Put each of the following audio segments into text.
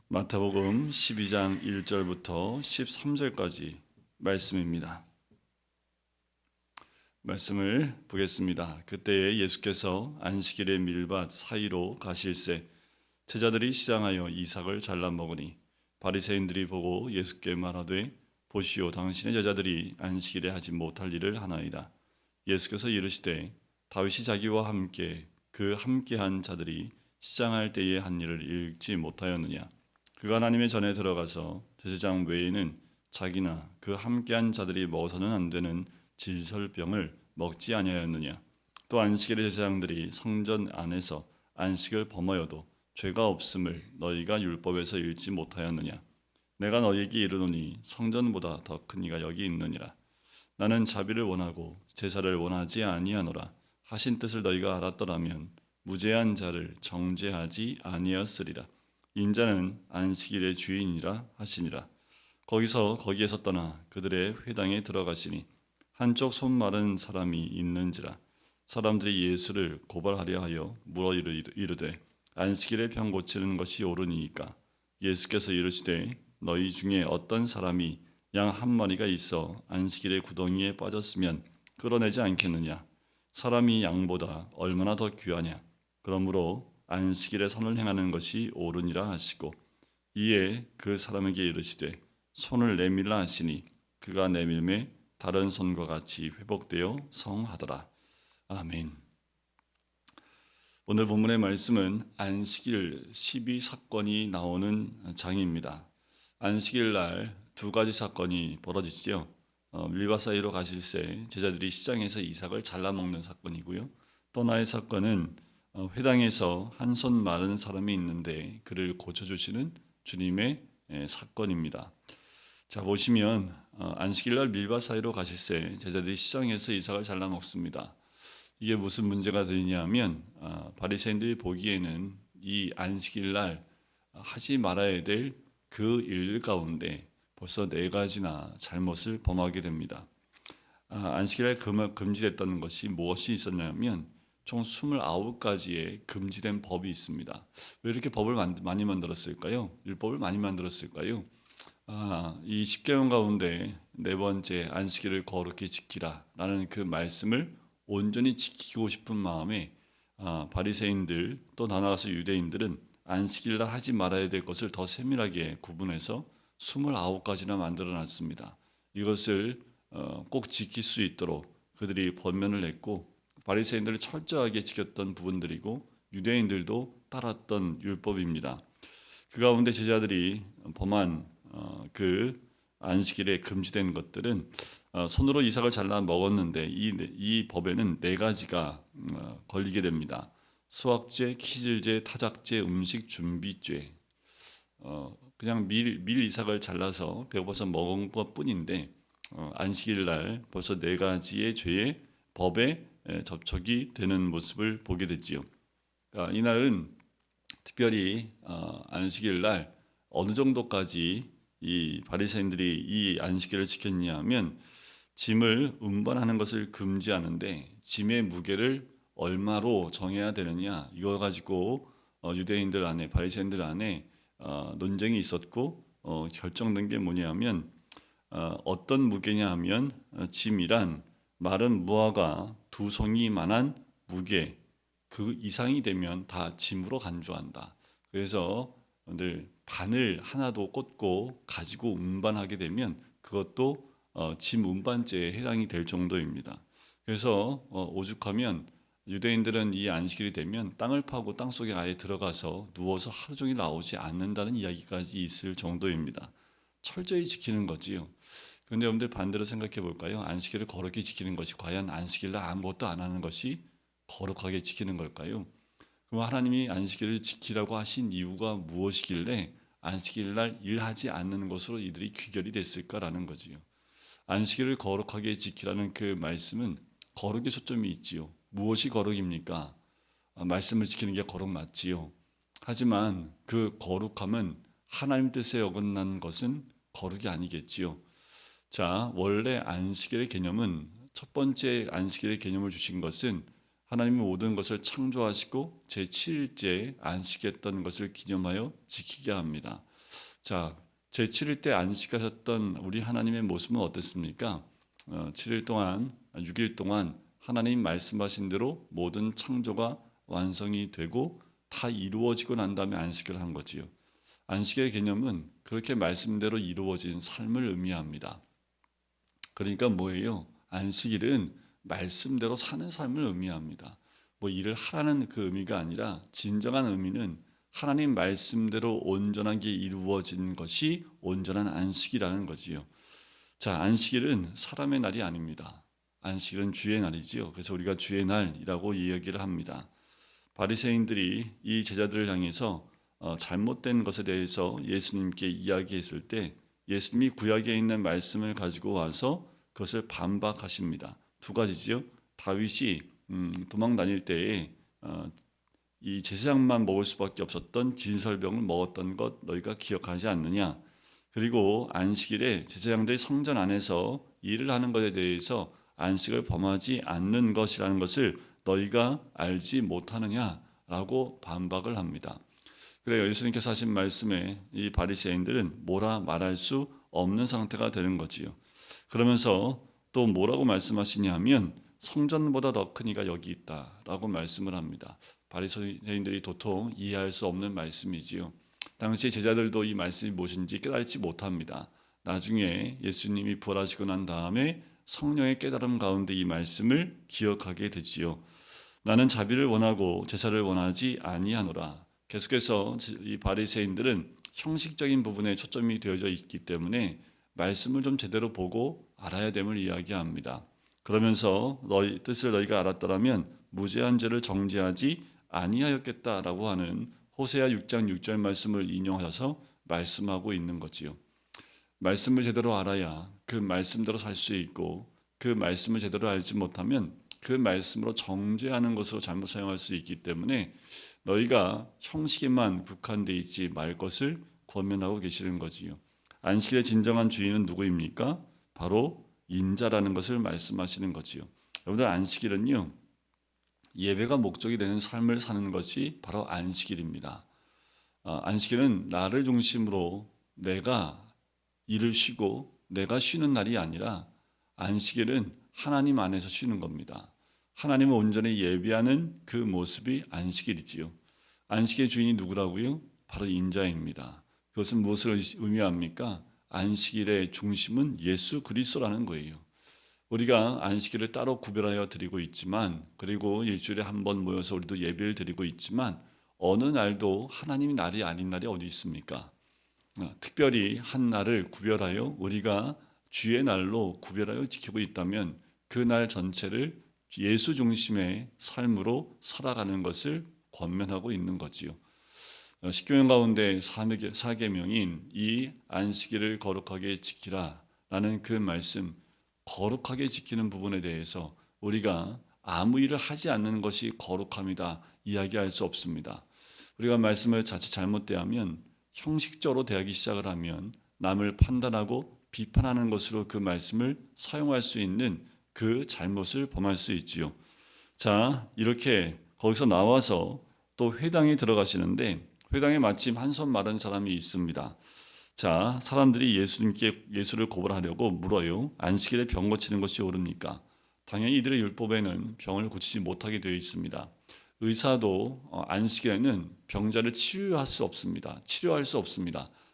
마태복음 12장 1절부터 13절까지 말씀입니다. 말씀을 보겠습니다. 그때에 예수께서 안식일의 밀밭 사이로 가실새 제자들이 시장하여 이삭을 잘라 먹으니 바리새인들이 보고 예수께 말하되 보시오, 당신의 제자들이 안식일에 하지 못할 일을 하나이다. 예수께서 이르시되 다윗이 자기와 함께 그 함께한 자들이 시장할 때에 한 일을 읽지 못하였느냐. 그가 하나님의 전에 들어가서 제사장 외에는 자기나 그 함께한 자들이 먹어서는 안 되는 질설병을 먹지 아니하였느냐. 또 안식일의 제사장들이 성전 안에서 안식을 범하여도 죄가 없음을 너희가 율법에서 읽지 못하였느냐. 내가 너희에게 이르노니 성전보다 더 큰 이가 여기 있느니라. 나는 자비를 원하고 제사를 원하지 아니하노라 하신 뜻을 너희가 알았더라면 무죄한 자를 정죄하지 아니하였으리라. 인자는 안식일의 주인이라 하시니라. 거기에서 떠나 그들의 회당에 들어가시니 한쪽 손 마른 사람이 있는지라. 사람들이 예수를 고발하려 하여 물어 이르되 안식일에 병 고치는 것이 옳으니이까. 예수께서 이르시되 너희 중에 어떤 사람이 양 한 마리가 있어 안식일에 구덩이에 빠졌으면 끌어내지 않겠느냐. 사람이 양보다 얼마나 더 귀하냐. 그러므로 안식일에 선을 행하는 것이 옳으니라 하시고 이에 그 사람에게 이르시되 손을 내밀라 하시니 그가 내밀매 다른 손과 같이 회복되어 성하더라. 아멘. 오늘 본문의 말씀은 안식일 12사건이 나오는 장입니다. 안식일 날 두 가지 사건이 벌어지지요. 밀밭 사이로 가실새 제자들이 시장에서 이삭을 잘라 먹는 사건이고요. 또 하나의 사건은 회당에서 한 손 마른 사람이 있는데 그를 고쳐주시는 주님의 사건입니다. 자, 보시면 안식일날 밀밭 사이로 가실새 제자들이 시장에서 이삭을 잘라 먹습니다. 이게 무슨 문제가 되냐면 바리새인들이 보기에는 이 안식일날 하지 말아야 될 그 일 가운데 벌써 4가지나 잘못을 범하게 됩니다. 안식일에 금지됐다는 것이 무엇이 있었냐면 총 29가지의 금지된 법이 있습니다. 왜 이렇게 법을 많이 만들었을까요? 율법을 많이 만들었을까요? 이 10계명 가운데 4번째 안식일을 거룩히 지키라 라는 그 말씀을 온전히 지키고 싶은 마음에 바리새인들 또 나아가서 유대인들은 안식일날 하지 말아야 될 것을 더 세밀하게 구분해서 29가지나 만들어 놨습니다. 이것을 꼭 지킬 수 있도록 그들이 권면을 냈고 바리새인들을 철저하게 지켰던 부분들이고 유대인들도 따랐던 율법입니다. 그 가운데 제자들이 범한 그 안식일에 금지된 것들은 손으로 이삭을 잘라 먹었는데 이 법에는 4가지가 걸리게 됩니다. 수확죄, 키질죄, 타작죄, 음식 준비죄. 그냥 밀 이삭을 잘라서 배고파서 먹은 것 뿐인데 안식일 날 벌써 4가지의 죄의 법에 접촉이 되는 모습을 보게 됐지요. 이날은 특별히 안식일 날 어느 정도까지 이 바리새인들이 이 안식일을 지켰냐면 짐을 운반하는 것을 금지하는데 짐의 무게를 얼마로 정해야 되느냐, 이거 가지고 유대인들 안에 바리새인들 안에 논쟁이 있었고 결정된 게 뭐냐면 어떤 무게냐 하면 짐이란 마른 무화과 2송이만한 무게 그 이상이 되면 다 짐으로 간주한다. 그래서 늘 바늘 하나도 꽂고 가지고 운반하게 되면 그것도 짐 운반죄에 해당이 될 정도입니다. 그래서 오죽하면 유대인들은 이 안식일이 되면 땅을 파고 땅속에 아예 들어가서 누워서 하루 종일 나오지 않는다는 이야기까지 있을 정도입니다. 철저히 지키는 거지요. 그런데 여러분들 반대로 생각해 볼까요? 안식일을 거룩히 지키는 것이 과연 안식일날 아무것도 안 하는 것이 거룩하게 지키는 걸까요? 그럼 하나님이 안식일을 지키라고 하신 이유가 무엇이길래 안식일날 일하지 않는 것으로 이들이 귀결이 됐을까라는 거지요. 안식일을 거룩하게 지키라는 그 말씀은 거룩에 초점이 있지요. 무엇이 거룩입니까? 말씀을 지키는 게 거룩 맞지요. 하지만 그 거룩함은 하나님 뜻에 어긋난 것은 거룩이 아니겠지요. 자, 원래 안식일의 개념은 첫 번째 안식일의 개념을 주신 것은 하나님이 모든 것을 창조하시고 제7일째에 안식했던 것을 기념하여 지키게 합니다. 자, 제7일 때 안식하셨던 우리 하나님의 모습은 어땠습니까? 7일 동안, 6일 동안 하나님 말씀하신 대로 모든 창조가 완성이 되고 다 이루어지고 난 다음에 안식을 한 거지요. 안식의 개념은 그렇게 말씀대로 이루어진 삶을 의미합니다. 그러니까 뭐예요? 안식일은 말씀대로 사는 삶을 의미합니다. 뭐 일을 하라는 그 의미가 아니라 진정한 의미는 하나님 말씀대로 온전하게 이루어진 것이 온전한 안식이라는 거지요. 자, 안식일은 사람의 날이 아닙니다. 안식일은 주의 날이지요. 그래서 우리가 주의 날이라고 이야기를 합니다. 바리새인들이 이 제자들을 향해서 잘못된 것에 대해서 예수님께 이야기했을 때 예수님이 구약에 있는 말씀을 가지고 와서 그것을 반박하십니다. 두 가지지요. 다윗이 도망 다닐 때에 이 제사장만 먹을 수밖에 없었던 진설병을 먹었던 것 너희가 기억하지 않느냐. 그리고 안식일에 제사장들이 성전 안에서 일을 하는 것에 대해서 안식을 범하지 않는 것이라는 것을 너희가 알지 못하느냐라고 반박을 합니다. 그래요. 예수님께서 하신 말씀에 이 바리새인들은 뭐라 말할 수 없는 상태가 되는 거지요. 그러면서 또 뭐라고 말씀하시냐면 성전보다 더 큰 이가 여기 있다라고 말씀을 합니다. 바리새인들이 도통 이해할 수 없는 말씀이지요. 당시 제자들도 이 말씀이 무엇인지 깨달지 못합니다. 나중에 예수님이 부활하시고 난 다음에 성령의 깨달음 가운데 이 말씀을 기억하게 되지요. 나는 자비를 원하고 제사를 원하지 아니하노라. 계속해서 이 바리새인들은 형식적인 부분에 초점이 되어져 있기 때문에 말씀을 좀 제대로 보고 알아야 됨을 이야기합니다. 그러면서 너희 뜻을 너희가 알았더라면 무죄한 죄를 정죄하지 아니하였겠다라고 하는 호세아 6장 6절 말씀을 인용하셔서 말씀하고 있는 거지요. 말씀을 제대로 알아야 그 말씀대로 살 수 있고 그 말씀을 제대로 알지 못하면 그 말씀으로 정죄하는 것으로 잘못 사용할 수 있기 때문에 너희가 형식에만 국한되어 있지 말 것을 권면하고 계시는 거지요. 안식일의 진정한 주인은 누구입니까? 바로 인자라는 것을 말씀하시는 거지요. 여러분들 안식일은요. 예배가 목적이 되는 삶을 사는 것이 바로 안식일입니다. 안식일은 나를 중심으로 내가 일을 쉬고 내가 쉬는 날이 아니라 안식일은 하나님 안에서 쉬는 겁니다. 하나님을 온전히 예배하는 그 모습이 안식일이지요. 안식의 주인이 누구라고요? 바로 인자입니다. 그것은 무엇을 의미합니까? 안식일의 중심은 예수 그리스도라는 거예요. 우리가 안식일을 따로 구별하여 드리고 있지만 그리고 일주일에 한 번 모여서 우리도 예배를 드리고 있지만 어느 날도 하나님의 날이 아닌 날이 어디 있습니까? 특별히 한 날을 구별하여 우리가 주의 날로 구별하여 지키고 있다면 그 날 전체를 예수 중심의 삶으로 살아가는 것을 권면하고 있는 거지요. 십계명 가운데 사계명인 이 안식일을 거룩하게 지키라라는 그 말씀, 거룩하게 지키는 부분에 대해서 우리가 아무 일을 하지 않는 것이 거룩함이다 이야기할 수 없습니다. 우리가 말씀을 자칫 잘못 대하면 형식적으로 대하기 시작을 하면 남을 판단하고 비판하는 것으로 그 말씀을 사용할 수 있는 그 잘못을 범할 수 있지요. 자, 이렇게 거기서 나와서 또 회당에 들어가시는데 회당에 마침 한 손 마른 사람이 있습니다. 자, 사람들이 예수를 고발하려고 물어요. 안식일에 병 고치는 것이 옳습니까? 당연히 이들의 율법에는 병을 고치지 못하게 되어 있습니다. 의사도 안식일에는 병자를 치료할 수 없습니다.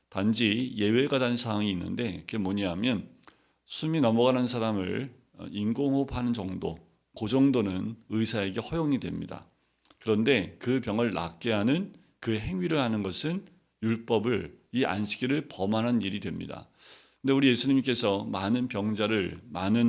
단지 예외가 된 사항이 있는데 그게 뭐냐면 숨이 넘어가는 사람을 인공호흡하는 정도, 그 정도는 의사에게 허용이 됩니다. 그런데 그 병을 낫게 하는 그 행위를 하는 것은 율법을 이 안식일을 범하는 일이 됩니다. 근데 우리 예수님께서 많은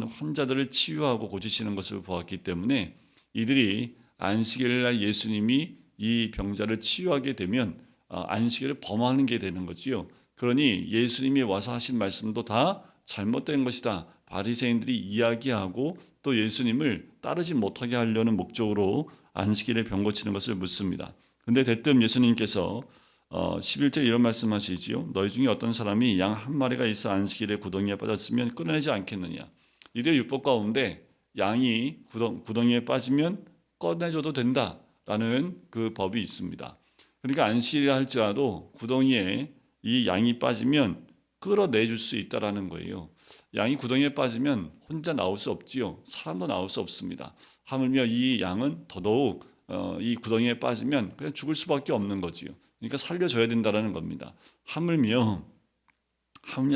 환자들을 치유하고 고치시는 것을 보았기 때문에 이들이 안식일날 예수님이 이 병자를 치유하게 되면 안식일을 범하는 게 되는 거지요. 그러니 예수님이 와서 하신 말씀도 다 잘못된 것이다. 바리새인들이 이야기하고 또 예수님을 따르지 못하게 하려는 목적으로 안식일에 병 고치는 것을 묻습니다. 근데 대뜸 예수님께서 11절 이런 말씀하시지요. 너희 중에 어떤 사람이 양 한 마리가 있어 안식일에 구덩이에 빠졌으면 끊어내지 않겠느냐. 이들의 율법 가운데 양이 구덩이에 빠지면 꺼내줘도 된다라는 그 법이 있습니다. 그러니까 안식일이라 할지라도 구덩이에 이 양이 빠지면 끌어내줄 수 있다라는 거예요. 양이 구덩이에 빠지면 혼자 나올 수 없지요. 사람도 나올 수 없습니다. 하물며 이 양은 더더욱 이 구덩이에 빠지면 그냥 죽을 수밖에 없는 거지요. 그러니까 살려줘야 된다라는 겁니다. 하물며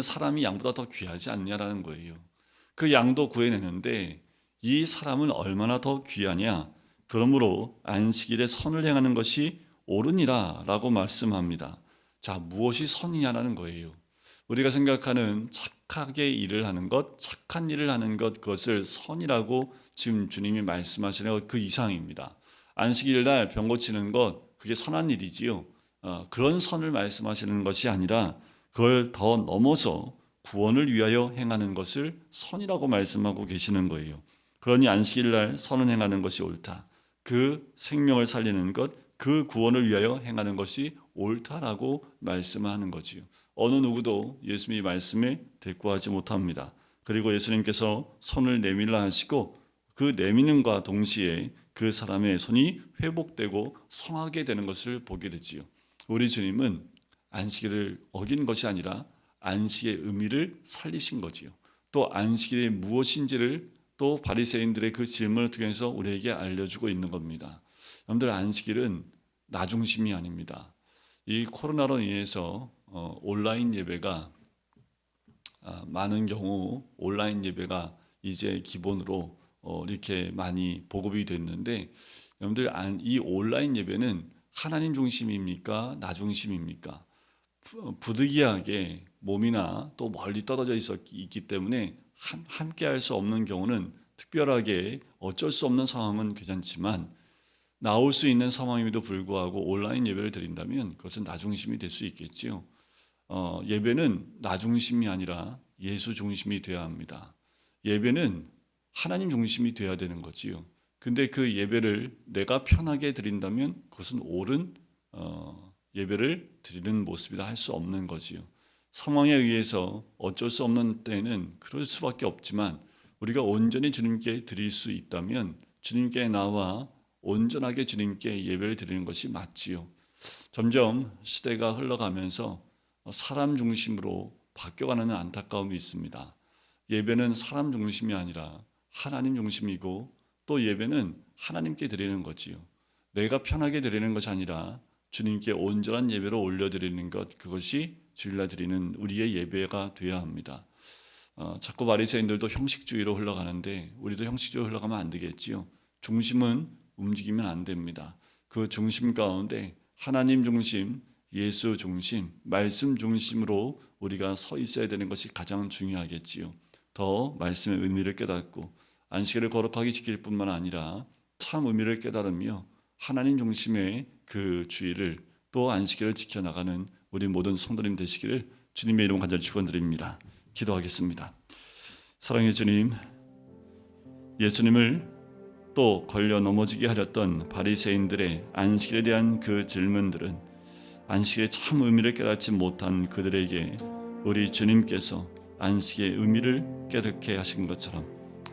사람이 양보다 더 귀하지 않냐라는 거예요. 그 양도 구해내는데 이 사람은 얼마나 더 귀하냐. 그러므로 안식일에 선을 행하는 것이 옳으니라 라고 말씀합니다. 자, 무엇이 선이냐라는 거예요. 우리가 생각하는 착하게 일을 하는 것, 착한 일을 하는 것, 그것을 선이라고 지금 주님이 말씀하시는 것 그 이상입니다. 안식일 날 병 고치는 것, 그게 선한 일이지요. 그런 선을 말씀하시는 것이 아니라 그걸 더 넘어서 구원을 위하여 행하는 것을 선이라고 말씀하고 계시는 거예요. 그러니 안식일 날 선을 행하는 것이 옳다. 그 생명을 살리는 것, 그 구원을 위하여 행하는 것이 옳다라고 말씀하는 거지요. 어느 누구도 예수님의 말씀에 대꾸하지 못합니다. 그리고 예수님께서 손을 내밀라 하시고 그 내미는과 동시에 그 사람의 손이 회복되고 성하게 되는 것을 보게 되지요. 우리 주님은 안식일을 어긴 것이 아니라 안식의 의미를 살리신 거지요. 또 안식일이 무엇인지를 또 바리새인들의 그 질문을 통해서 우리에게 알려주고 있는 겁니다. 여러분들, 안식일은 나 중심이 아닙니다. 이 코로나로 인해서 온라인 예배가 많은 경우 온라인 예배가 이제 기본으로 이렇게 많이 보급이 됐는데, 여러분들 이 온라인 예배는 하나님 중심입니까? 나 중심입니까? 부득이하게 몸이나 또 멀리 떨어져 있기 때문에 함께 할 수 없는 경우는 특별하게 어쩔 수 없는 상황은 괜찮지만 나올 수 있는 상황임에도 불구하고 온라인 예배를 드린다면 그것은 나 중심이 될 수 있겠지요. 예배는 나 중심이 아니라 예수 중심이 되어야 합니다. 예배는 하나님 중심이 되어야 되는 거지요. 근데 그 예배를 내가 편하게 드린다면 그것은 옳은 예배를 드리는 모습이라 할 수 없는 거지요. 상황에 의해서 어쩔 수 없는 때는 그럴 수밖에 없지만 우리가 온전히 주님께 드릴 수 있다면 주님께 나와 온전하게 주님께 예배를 드리는 것이 맞지요. 점점 시대가 흘러가면서 사람 중심으로 바뀌어가는 안타까움이 있습니다. 예배는 사람 중심이 아니라 하나님 중심이고 또 예배는 하나님께 드리는 거지요. 내가 편하게 드리는 것이 아니라 주님께 온전한 예배로 올려드리는 것, 그것이 주일날 드리는 우리의 예배가 되어야 합니다. 자꾸 바리새인들도 형식주의로 흘러가는데 우리도 형식주의로 흘러가면 안 되겠지요. 중심은 움직이면 안 됩니다. 그 중심 가운데 하나님 중심, 예수 중심, 말씀 중심으로 우리가 서 있어야 되는 것이 가장 중요하겠지요. 더 말씀의 의미를 깨닫고 안식일을 거룩하게 지킬 뿐만 아니라 참 의미를 깨달으며 하나님 중심의 그 주의를 또 안식일을 지켜나가는 우리 모든 성도님 되시기를 주님의 이름 간절히 축원드립니다. 기도하겠습니다. 사랑의 주님, 예수님을 또 걸려 넘어지게 하렸던 바리새인들의 안식일에 대한 그 질문들은 안식의 참 의미를 깨닫지 못한 그들에게 우리 주님께서 안식의 의미를 깨닫게 하신 것처럼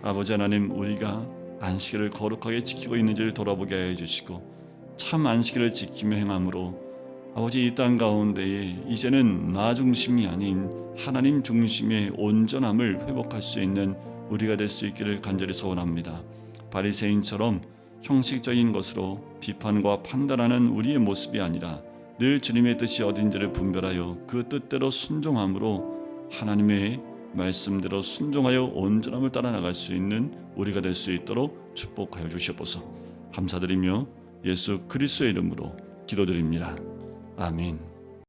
아버지 하나님, 우리가 안식일을 거룩하게 지키고 있는지를 돌아보게 하여 주시고 참 안식일을 지키며 행함으로 아버지 이 땅 가운데에 이제는 나 중심이 아닌 하나님 중심의 온전함을 회복할 수 있는 우리가 될 수 있기를 간절히 소원합니다. 바리새인처럼 형식적인 것으로 비판과 판단하는 우리의 모습이 아니라 늘 주님의 뜻이 어딘지를 분별하여 그 뜻대로 순종함으로 하나님의 말씀대로 순종하여 온전함을 따라 나갈 수 있는 우리가 될 수 있도록 축복하여 주시옵소서. 감사드리며 예수 그리스도의 이름으로 기도드립니다. 아멘.